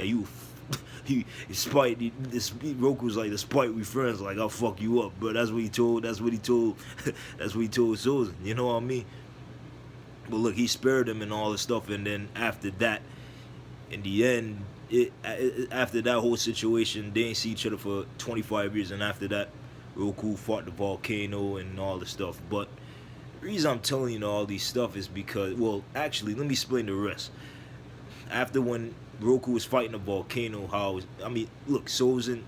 And you, this Roku's like, despite we friends, like I'll fuck you up, bro. That's what he told. That's what he told. That's what he told Susan. You know what I mean? But look, he spared him and all this stuff, and then after that, in the end, after that whole situation, they didn't see each other for 25 years, and after that, Roku fought the volcano and all this stuff. But the reason I'm telling you all these stuff is because, well, actually, let me explain the rest. After when Roku was fighting the volcano, look, Sozin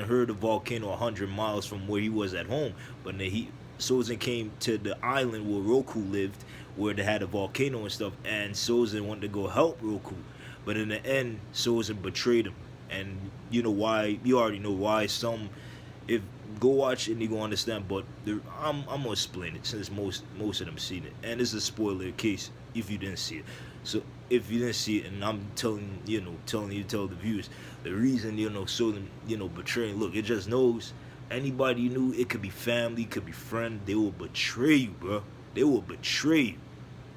heard the volcano 100 miles from where he was at home, but then Sozin came to the island where Roku lived, where they had a volcano and stuff, and Sozin wanted to go help Roku, but in the end, Sozin betrayed him, and you know why? You already know why. If go watch it and you gonna understand, but I'm gonna explain it since most of them seen it, and this is a spoiler case if you didn't see it. So if you didn't see it, and I'm telling you tell the viewers the reason Sozin betraying. Look, it just knows anybody you knew, it could be family, it could be friend, they will betray you, bro. They will betray you.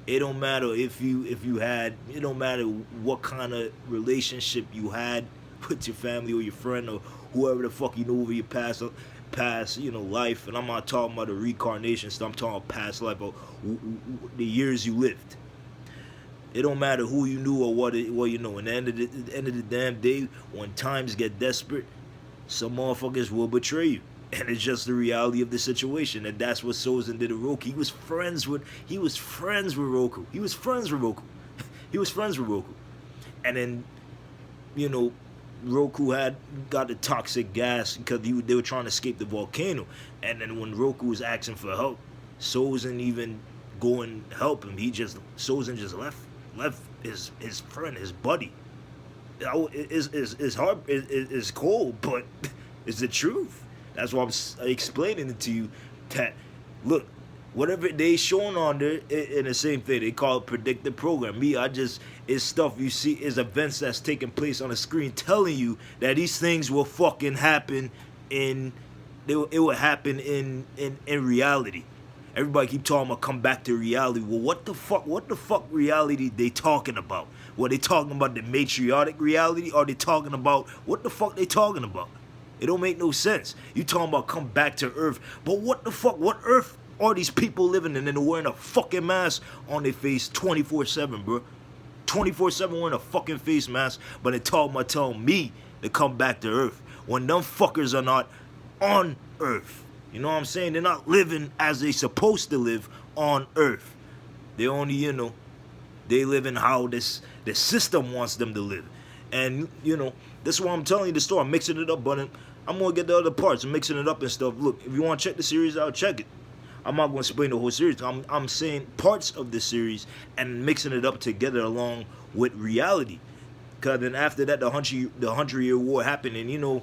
It don't matter if you had, it don't matter what kind of relationship you had with your family or your friend or whoever the fuck you know over your past life. And I'm not talking about the reincarnation stuff. I'm talking about past life, or the years you lived. It don't matter who you knew or what you know. In the end of the damn day, when times get desperate, some motherfuckers will betray you. And it's just the reality of the situation. And that's what Sozin did to Roku. He was friends with Roku. He was friends with Roku. He was friends with Roku. And then, Roku had got the toxic gas because they were trying to escape the volcano. And then when Roku was asking for help, Sozin even go and help him. Sozin just left his friend, his buddy. It's hard, it's cold, but it's the truth. That's why I'm explaining it to you. That look, whatever they showing on there, in the same thing they call it predictive program. It's stuff you see, is events that's taking place on the screen, telling you that these things will fucking happen it will happen in reality. Everybody keep talking about come back to reality. Well, what the fuck reality they talking about? Were they talking about the matriarchic reality? Or they talking about, what the fuck they talking about? It don't make no sense. You talking about come back to Earth, but what the fuck? What Earth are these people living in? And they're wearing a fucking mask on their face 24/7, bro. 24/7 wearing a fucking face mask, but they telling me to come back to Earth when them fuckers are not on Earth. You know what I'm saying? They're not living as they supposed to live on Earth. They only, they live in how the system wants them to live. And, this is why I'm telling you the story. I'm mixing it up, but I'm going to get the other parts and mixing it up and stuff. Look, if you want to check the series out, check it. I'm not going to explain the whole series. I'm saying parts of the series and mixing it up together along with reality. Because then after that, the 100-year war happened. And,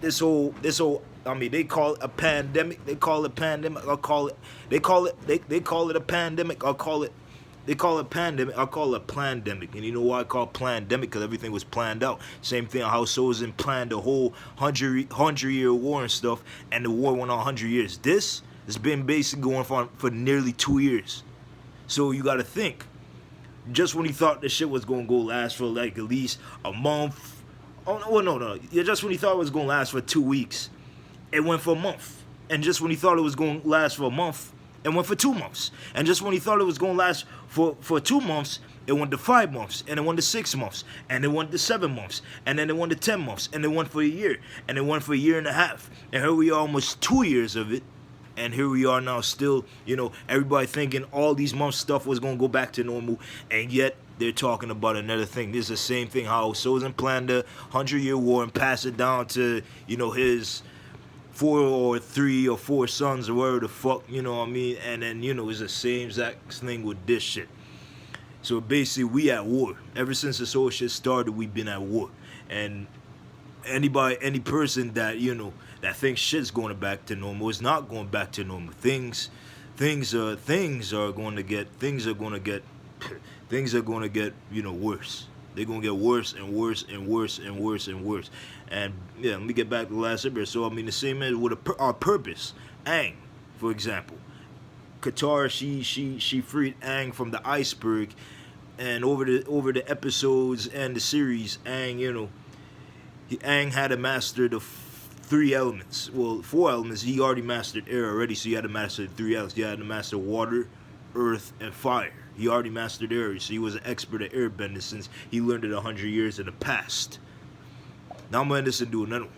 this whole, they call it a pandemic. They call it a pandemic. They call it a pandemic. They call it pandemic. I'll call it a plandemic. And you know why I call it plandemic? Because everything was planned out. Same thing how Sozin planned the whole 100-year war and stuff. And the war went on 100 years. This has been basically going on for nearly 2 years. So you got to think. Just when he thought the shit was going to go last for like at least a month. Oh, no. Just when he thought it was going to last for 2 weeks, it went for a month. And just when he thought it was going to last for a month, it went for 2 months. And just when he thought it was going to last for 2 months, it went to 5 months. And it went to 6 months. And it went to 7 months. And then it went to 10 months. And it went for a year. And it went for a year and a half. And here we are, almost 2 years of it. And here we are now still, everybody thinking all these months stuff was going to go back to normal. And yet they're talking about another thing. This is the same thing how Sozin planned the 100-year war and passed it down to, his 4 or 3 or 4 sons or whatever the fuck, you know what I mean? And then, it's the same exact thing with this shit. So basically, we at war. Ever since this whole shit started, we've been at war. And any person that, that thinks shit's going back to normal is not going back to normal. Things are going to get worse. They're going to get worse and worse and worse and worse and worse. And yeah, let me get back to the last episode. So the same as with our purpose. Aang, for example, Katara, she freed Aang from the iceberg And over the episodes and the series, Aang, Aang had to master the three elements. Well, four elements. He already mastered air already, so he had to master the three elements. He had to master water, earth, and fire. He already mastered air, so he was an expert at airbender since he learned it 100 years in the past. Now I'm gonna end this and do another one.